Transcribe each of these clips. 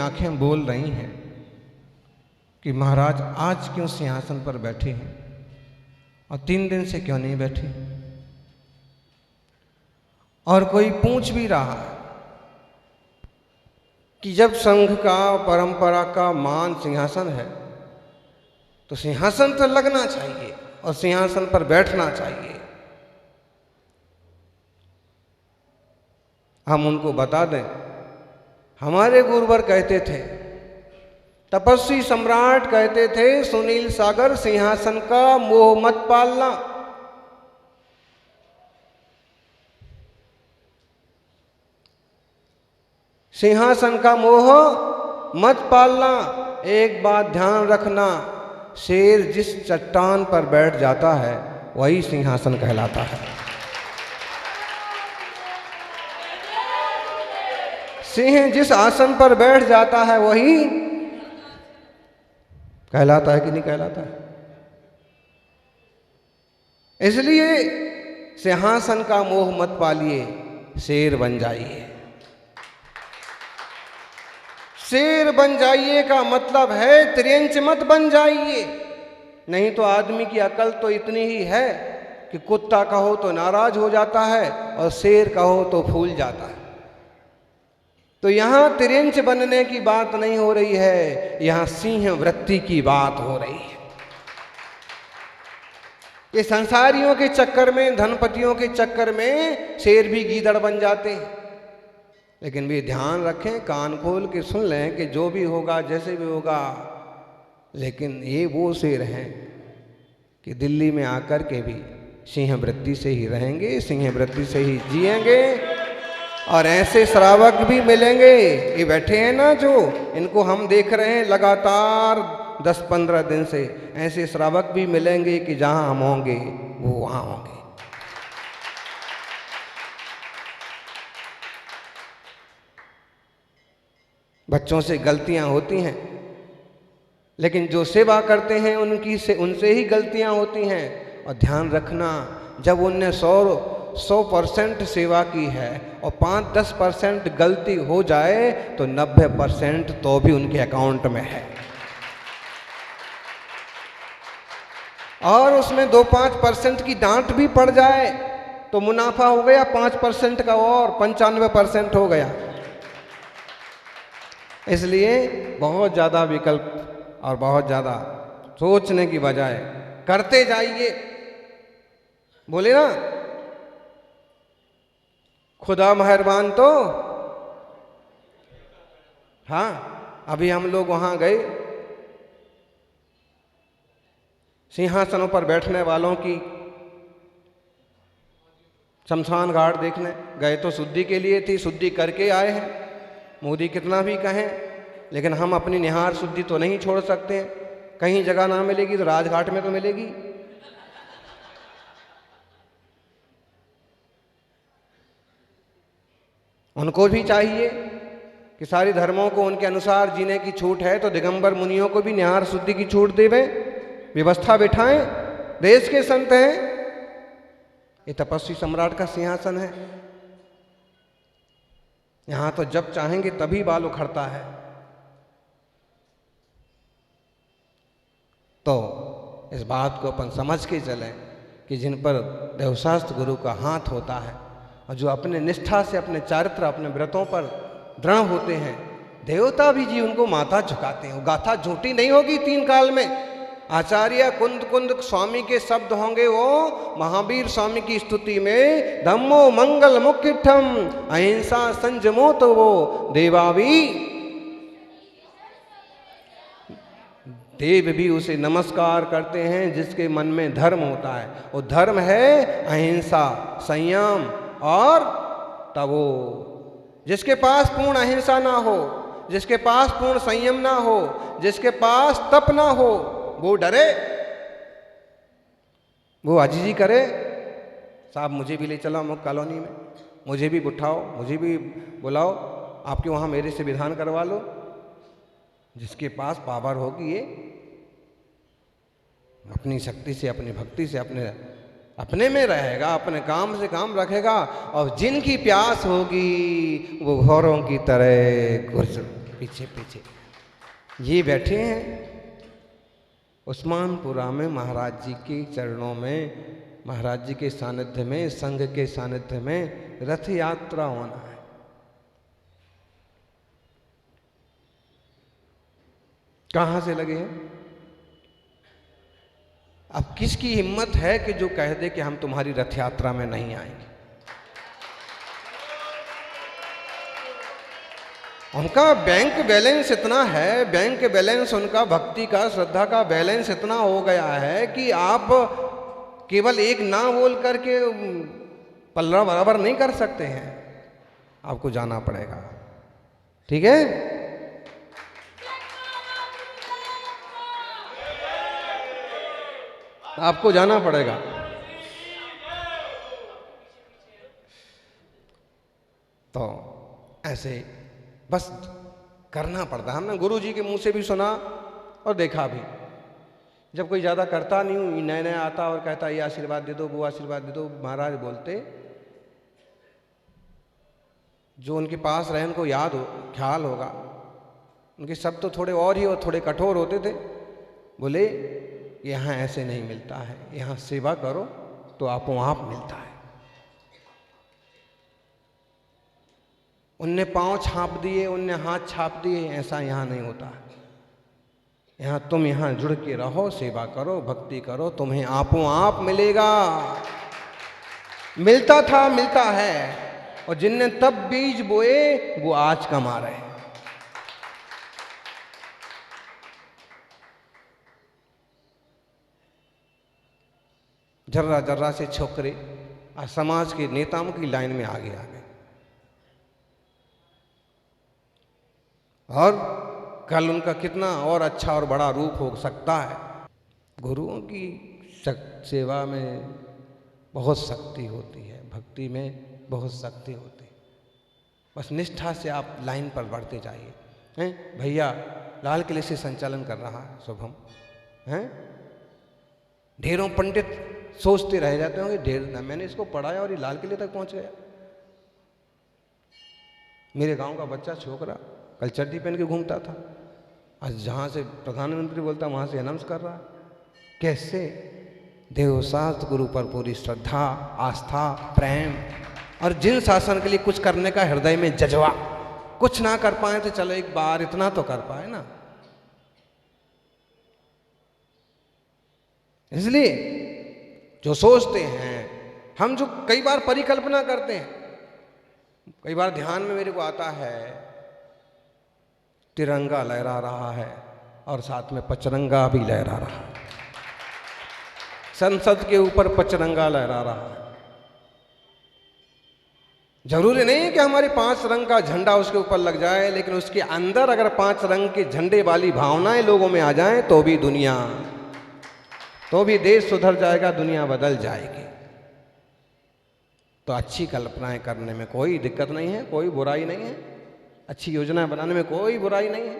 आंखें बोल रही हैं कि महाराज आज क्यों सिंहासन पर बैठे हैं और 3 दिन से क्यों नहीं बैठे। और कोई पूछ भी रहा है कि जब संघ का परंपरा का मान सिंहासन है तो सिंहासन तो लगना चाहिए और सिंहासन पर बैठना चाहिए। हम उनको बता दें, हमारे गुरुवर कहते थे, तपस्वी सम्राट कहते थे, सुनील सागर सिंहासन का मोह मत पालना। सिंहासन का मोह मत पालना। एक बात ध्यान रखना, शेर जिस चट्टान पर बैठ जाता है वही सिंहासन कहलाता है। सिंह जिस आसन पर बैठ जाता है वही कहलाता है कि नहीं कहलाता है। इसलिए सिंहासन का मोह मत पालिए, शेर बन जाइए। शेर बन जाइए का मतलब है त्रियंच मत बन जाइए। नहीं तो आदमी की अकल तो इतनी ही है कि कुत्ता कहो तो नाराज हो जाता है और शेर कहो तो फूल जाता है। तो यहां त्रियंच बनने की बात नहीं हो रही है, यहां सिंह वृत्ति की बात हो रही है। ये संसारियों के चक्कर में, धनपतियों के चक्कर में शेर भी गीदड़ बन जाते हैं। लेकिन भी ध्यान रखें, कान खोल के सुन लें कि जो भी होगा जैसे भी होगा, लेकिन ये वो शेर हैं कि दिल्ली में आकर के भी सिंह वृत्ति से ही रहेंगे, सिंह वृत्ति से ही जिएंगे। और ऐसे श्रावक भी मिलेंगे, ये बैठे हैं ना जो, इनको हम देख रहे हैं लगातार 10-15 दिन से, ऐसे श्रावक भी मिलेंगे कि जहां हम होंगे वो वहां होंगे। बच्चों से गलतियां होती हैं, लेकिन जो सेवा करते हैं उनसे ही गलतियां होती हैं। और ध्यान रखना, जब उनने 100% सेवा की है और 5-10% गलती हो जाए तो 90% तो भी उनके अकाउंट में है। और उसमें 2-5% की डांट भी पड़ जाए तो मुनाफा हो गया 5% का और 95% हो गया। इसलिए बहुत ज़्यादा विकल्प और बहुत ज़्यादा सोचने की बजाय करते जाइए। बोले ना, खुदा मेहरबान तो। हाँ, अभी हम लोग वहाँ गए, सिंहासनों पर बैठने वालों की शमशान घाट देखने गए तो शुद्धि के लिए थी, शुद्धि करके आए हैं। मोदी कितना भी कहें, लेकिन हम अपनी निहार शुद्धि तो नहीं छोड़ सकते। कहीं जगह ना मिलेगी तो राजघाट में तो मिलेगी। उनको भी चाहिए कि सारे धर्मों को उनके अनुसार जीने की छूट है, तो दिगंबर मुनियों को भी निहार शुद्धि की छूट देवे, व्यवस्था बिठाएं। देश के संत हैं, ये तपस्वी सम्राट का सिंहासन है। यहां तो जब चाहेंगे तभी बाल उखड़ता है। तो इस बात को अपन समझ के चलें कि जिन पर देवशास्त्र गुरु का हाथ होता है और जो अपने निष्ठा से, अपने चारित्र, अपने व्रतों पर दृढ़ होते हैं, देवता भी जी उनको माथा झुकाते हैं। वो गाथा झूठी नहीं होगी 3 काल में। आचार्य कुंद कुंद स्वामी के शब्द होंगे वो महावीर स्वामी की स्तुति में, धम्मो मंगल मुख्यम अहिंसा संजमो तो वो देवावी। देव भी उसे नमस्कार करते हैं जिसके मन में धर्म होता है। वो धर्म है अहिंसा, संयम और तवो। जिसके पास पूर्ण अहिंसा ना हो, जिसके पास पूर्ण संयम ना हो, जिसके पास तप ना हो, वो डरे, वो आजीजी करे, साहब मुझे भी ले चलो मुख कॉलोनी में, मुझे भी बिठाओ, मुझे भी बुलाओ, आपके वहाँ मेरे से विधान करवा लो। जिसके पास पावर होगी ये अपनी शक्ति से, अपनी भक्ति से, अपने में रहेगा, अपने काम से काम रखेगा। और जिनकी प्यास होगी वो घोरों की तरह पीछे पीछे ये बैठे हैं उस्मानपुरा में महाराज जी के चरणों में, महाराज जी के सानिध्य में, संघ के सानिध्य में रथ यात्रा होना है। कहां से लगे हैं? अब किसकी हिम्मत है कि जो कह दे कि हम तुम्हारी रथ यात्रा में नहीं आएंगे? उनका बैंक बैलेंस इतना है, बैंक बैलेंस उनका भक्ति का, श्रद्धा का बैलेंस इतना हो गया है कि आप केवल एक ना बोल करके पल्ला बराबर नहीं कर सकते हैं, आपको जाना पड़ेगा। ठीक है? आपको जाना पड़ेगा। तो ऐसे बस करना पड़ता है। हमने गुरु जी के मुंह से भी सुना और देखा भी। जब कोई ज़्यादा करता नहीं हूँ, नया नया आता और कहता ये आशीर्वाद दे दो, वो आशीर्वाद दे दो, महाराज बोलते जो उनके पास रहे उनको याद हो, ख्याल होगा, उनके शब्द तो थोड़े और ही और थोड़े कठोर होते थे। बोले यहाँ ऐसे नहीं मिलता है, यहाँ सेवा करो तो आपो आप मिलता है। उनने पांव छाप दिए, उनने हाथ छाप दिए, ऐसा यहाँ नहीं होता है। यहाँ तुम यहाँ जुड़ के रहो, सेवा करो, भक्ति करो, तुम्हें आपो आप मिलेगा। मिलता था, मिलता है, और जिनने तब बीज बोए वो आज कमा रहे हैं। जर्रा जर्रा से छोकरे आज समाज के नेताओं की लाइन में आगे आ गए, और कल उनका कितना और अच्छा और बड़ा रूप हो सकता है। गुरुओं की सेवा में बहुत शक्ति होती है, भक्ति में बहुत शक्ति होती है। बस निष्ठा से आप लाइन पर बढ़ते जाइए। हैं भैया लाल किले से संचालन कर रहा है शुभम, हैं ढेरों पंडित सोचते रह जाते होंगे ढेर ना मैंने इसको पढ़ाया और ये लाल किले तक पहुंच गया। मेरे गांव का बच्चा छोकरा कल चड्डी पहन के घूमता था, आज जहाँ से प्रधानमंत्री बोलता वहाँ से अनाउंस कर रहा। कैसे? देवशास्त्र गुरु पर पूरी श्रद्धा, आस्था, प्रेम, और जिन शासन के लिए कुछ करने का हृदय में जज्बा। कुछ ना कर पाए तो चलो एक बार इतना तो कर पाए ना। इसलिए जो सोचते हैं, हम जो कई बार परिकल्पना करते हैं, कई बार ध्यान में मेरे को आता है तिरंगा लहरा रहा है और साथ में पचरंगा भी लहरा रहा है, संसद के ऊपर पचरंगा लहरा रहा है। जरूरी नहीं है कि हमारे 5 रंग का झंडा उसके ऊपर लग जाए, लेकिन उसके अंदर अगर 5 रंग के झंडे वाली भावनाएं लोगों में आ जाएं तो भी दुनिया, तो भी देश सुधर जाएगा, दुनिया बदल जाएगी। तो अच्छी कल्पनाएं करने में कोई दिक्कत नहीं है, कोई बुराई नहीं है, अच्छी योजना बनाने में कोई बुराई नहीं है।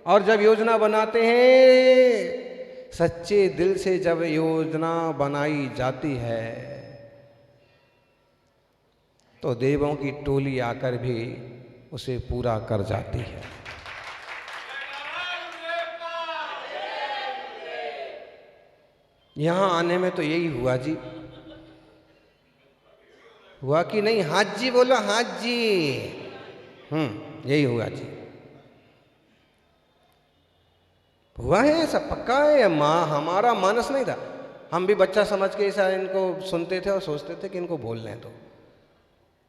और जब योजना बनाते हैं सच्चे दिल से, जब योजना बनाई जाती है तो देवों की टोली आकर भी उसे पूरा कर जाती है। यहां आने में तो यही हुआ जी, हुआ कि नहीं? हाथ जी बोलो, हाथ जी। यही हुआ जी, हुआ है, ऐसा पक्का है। हमारा मानस नहीं था, हम भी बच्चा समझ के ऐसा इनको सुनते थे और सोचते थे कि इनको बोल लें तो,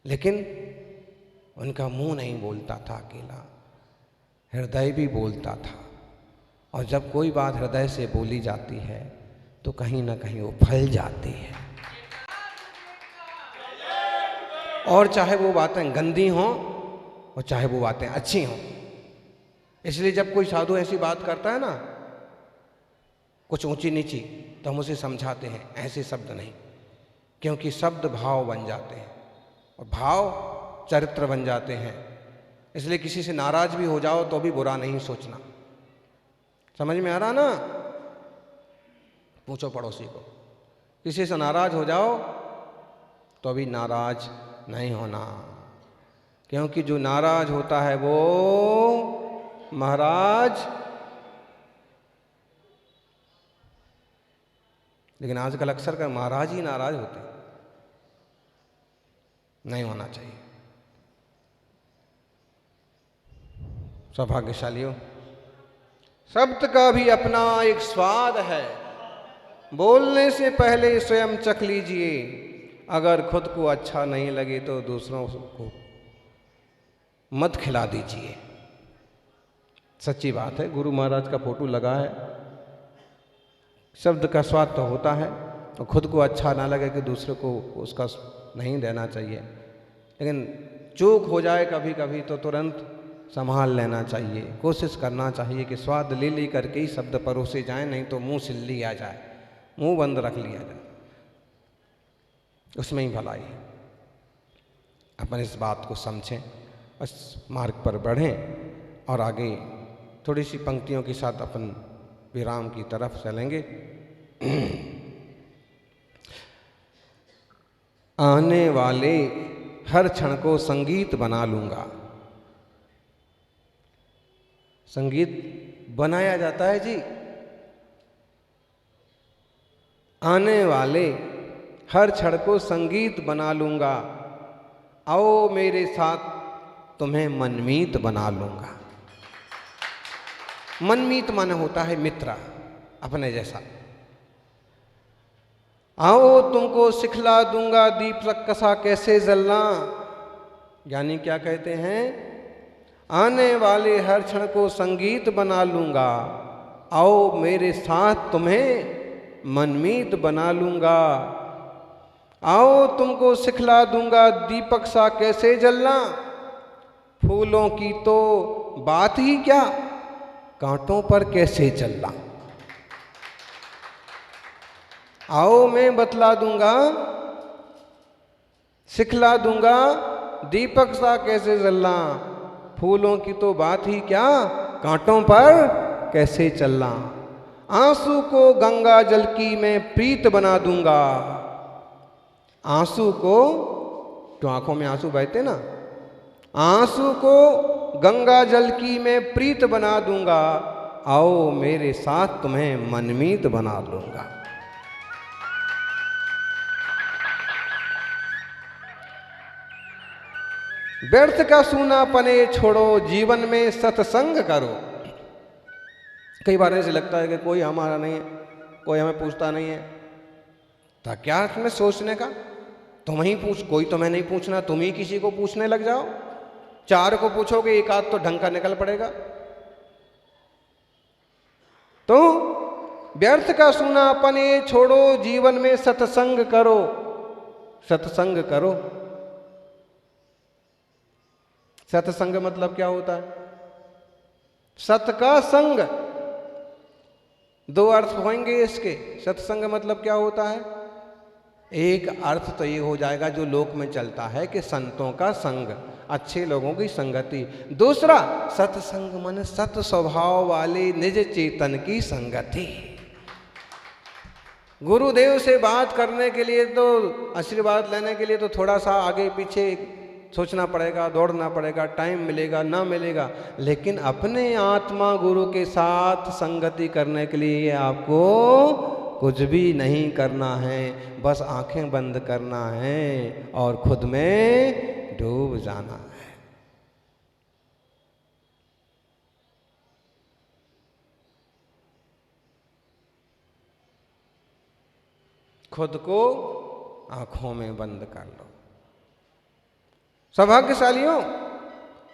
लेकिन उनका मुंह नहीं बोलता था अकेला, हृदय भी बोलता था। और जब कोई बात हृदय से बोली जाती है तो कहीं ना कहीं वो फल जाती है, और चाहे वो बातें गंदी हों और चाहे वो बातें अच्छी हों। इसलिए जब कोई साधु ऐसी बात करता है ना, कुछ ऊंची नीची, तो हम उसे समझाते हैं ऐसे शब्द नहीं, क्योंकि शब्द भाव बन जाते हैं और भाव चरित्र बन जाते हैं। इसलिए किसी से नाराज भी हो जाओ तो भी बुरा नहीं सोचना। समझ में आ रहा ना? पूछो पड़ोसी को, किसी से नाराज हो जाओ तो भी नाराज नहीं होना, क्योंकि जो नाराज होता है वो महाराज। लेकिन आजकल अक्सर कर महाराज ही नाराज होते हैं। नहीं होना चाहिए। सौभाग्यशालियों, शब्द का भी अपना एक स्वाद है। बोलने से पहले स्वयं चख लीजिए। अगर खुद को अच्छा नहीं लगे तो दूसरों को मत खिला दीजिए। सच्ची बात है। गुरु महाराज का फोटो लगा है। शब्द का स्वाद तो होता है, तो खुद को अच्छा ना लगे कि दूसरे को उसका नहीं देना चाहिए। लेकिन चूक हो जाए कभी कभी तो तुरंत संभाल लेना चाहिए। कोशिश करना चाहिए कि स्वाद ले ली करके ही शब्द परोसे जाए, नहीं तो मुंह से लिया जाए, मुंह बंद रख लिया जाए, उसमें ही भलाई है। अपन इस बात को समझें, बस मार्ग पर बढ़ें और आगे थोड़ी सी पंक्तियों के साथ अपन विराम की तरफ चलेंगे। आने वाले हर क्षण को संगीत बना लूंगा। संगीत बनाया जाता है जी। आने वाले हर क्षण को संगीत बना लूंगा। आओ मेरे साथ तुम्हें मनमीत बना लूंगा। मनमीत माने होता है मित्र, अपने जैसा। आओ तुमको सिखला दूंगा दीपक कसा कैसे जलना। यानी क्या कहते हैं? आने वाले हर क्षण को संगीत बना लूंगा। आओ मेरे साथ तुम्हें मनमीत बना लूंगा। आओ तुमको सिखला दूंगा दीपक सा कैसे जलना। फूलों की तो बात ही क्या, कांटों पर कैसे चलना। आओ मैं बतला दूंगा, सिखला दूंगा दीपक सा कैसे जलना। फूलों की तो बात ही क्या, कांटों पर कैसे चलना। आंसू को गंगा जल की मैं प्रीत बना दूंगा। आंसू को, तो आंखों में आंसू बहते ना, आंसू को गंगा जल की मैं प्रीत बना दूंगा। आओ मेरे साथ तुम्हें मनमीत बना लूंगा। व्यर्थ का सूनापने छोड़ो, जीवन में सत्संग करो। कई बार ऐसे लगता है कि कोई हमारा नहीं है, कोई हमें पूछता नहीं है। तो क्या इसमें सोचने का? तुम ही पूछ, कोई तुम्हें नहीं पूछना, तुम ही किसी को पूछने लग जाओ। चार को पूछोगे एक आध तो ढंग का निकल पड़ेगा। तो व्यर्थ का सूनापने छोड़ो, जीवन में सत्संग करो। सत्संग करो। सत्संग मतलब क्या होता है? सत का संग। दो अर्थ होंगे इसके। सत्संग मतलब क्या होता है? एक अर्थ तो ये हो जाएगा जो लोक में चलता है कि संतों का संग, अच्छे लोगों की संगति। दूसरा सत्संग मन सत स्वभाव वाले निज चेतन की संगति। गुरुदेव से बात करने के लिए तो, आशीर्वाद लेने के लिए तो थोड़ा सा आगे पीछे सोचना पड़ेगा, दौड़ना पड़ेगा, टाइम मिलेगा ना मिलेगा। लेकिन अपने आत्मा गुरु के साथ संगति करने के लिए आपको कुछ भी नहीं करना है, बस आंखें बंद करना है और खुद में डूब जाना है। खुद को आंखों में बंद कर लो। सौभाग्यशालियों,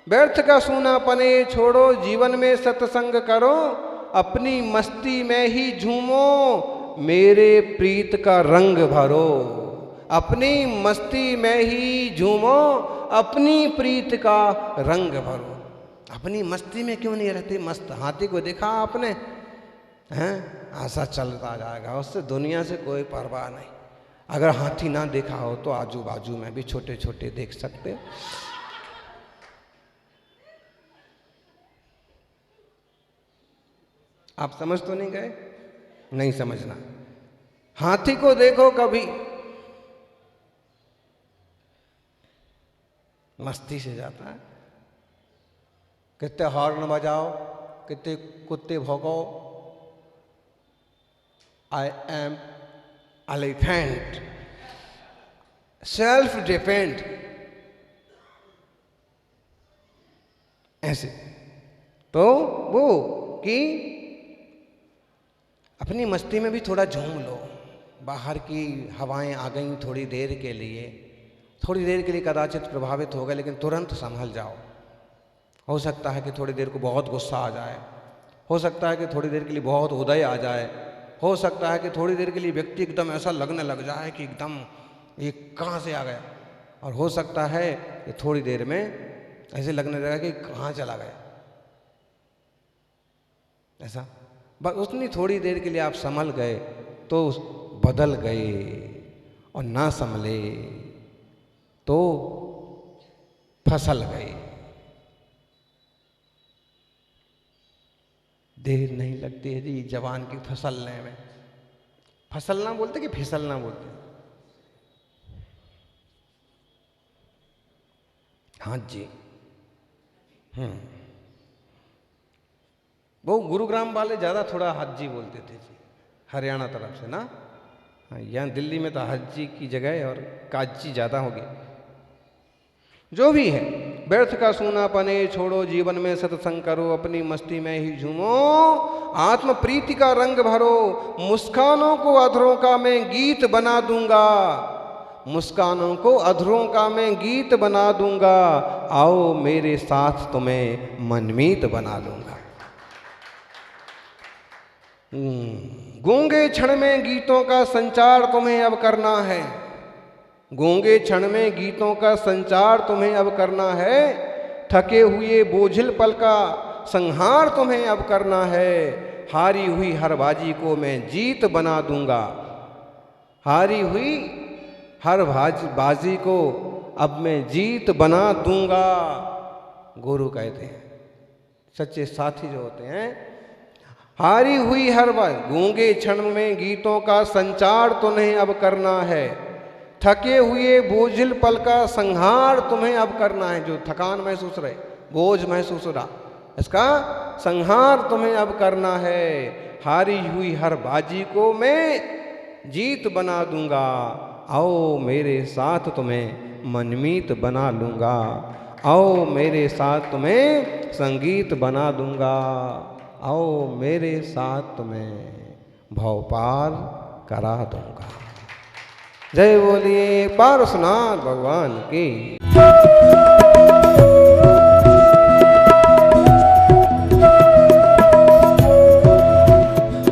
व्यर्थ का सूनापने छोड़ो, जीवन में सत्संग करो। अपनी मस्ती में ही झूमो, मेरे प्रीत का रंग भरो। अपनी मस्ती में ही झूमो, अपनी प्रीत का रंग भरो। अपनी मस्ती में क्यों नहीं रहते मस्त? हाथी को देखा आपने? हैं, ऐसा चलता जाएगा, उससे दुनिया से कोई परवाह नहीं। अगर हाथी ना देखा हो तो आजू बाजू में भी छोटे छोटे देख सकते हो। आप समझ तो नहीं गए? नहीं समझना। हाथी को देखो कभी, मस्ती से जाता है। कितने हॉर्न बजाओ, कितने कुत्ते भौंको, I am elephant, self depend, ऐसे। तो वो कि अपनी मस्ती में भी थोड़ा झूम लो। बाहर की हवाएं आ गई थोड़ी देर के लिए, थोड़ी देर के लिए कदाचित प्रभावित हो गए, लेकिन तुरंत संभल जाओ। हो सकता है कि थोड़ी देर को बहुत गुस्सा आ जाए, हो सकता है कि थोड़ी देर के लिए बहुत उदय आ जाए, हो सकता है कि थोड़ी देर के लिए व्यक्ति एकदम ऐसा लगने लग जाए कि एकदम ये कहाँ से आ गया, और हो सकता है कि थोड़ी देर में ऐसे लगने लगा कि कहाँ चला गया। ऐसा बस उतनी थोड़ी देर के लिए आप संभल गए तो बदल गए, और ना संभले तो फसल गए। देर नहीं लगती है जी जवान की फसलने में। फसलना बोलते कि फिसलना बोलते? हाँ जी। वो गुरुग्राम वाले ज़्यादा थोड़ा हज्जी बोलते थे जी, हरियाणा तरफ से ना। हाँ, यहाँ दिल्ली में तो हज्जी की जगह और काजी ज़्यादा हो गई। जो भी है, व्यर्थ का सूनापने छोड़ो, जीवन में सत्संग करो, अपनी मस्ती में ही झूमो, आत्म प्रीति का रंग भरो, मुस्कानों को अधरों का मैं गीत बना दूंगा, मुस्कानों को अधरों का मैं गीत बना दूंगा, आओ मेरे साथ तुम्हें मनमीत बना दूंगा। गूंगे क्षण में गीतों का संचार तुम्हें अब करना है, गूंगे क्षण में गीतों का संचार तुम्हें अब करना है, थके हुए बोझिल पल का संहार तुम्हें अब करना है, हारी हुई हर बाजी को मैं जीत बना दूंगा, हारी हुई हर बाजी को अब मैं जीत बना दूंगा। गुरु कहते हैं, सच्चे साथी जो होते हैं, हारी हुई हर बार, गूंगे क्षण में गीतों का संचार तुम्हें अब करना है, थके हुए बोझिल पल का संहार तुम्हें अब करना है। जो थकान महसूस रहे, बोझ महसूस रहा, इसका संहार तुम्हें अब करना है, हारी हुई हर बाजी को मैं जीत बना दूंगा, आओ मेरे साथ तुम्हें मनमीत बना लूंगा, आओ मेरे साथ तुम्हें संगीत बना दूंगा, आओ मेरे साथ तुम्हें भवपार करा दूंगा। जय बोलिए पार्श्वनाथ भगवान की।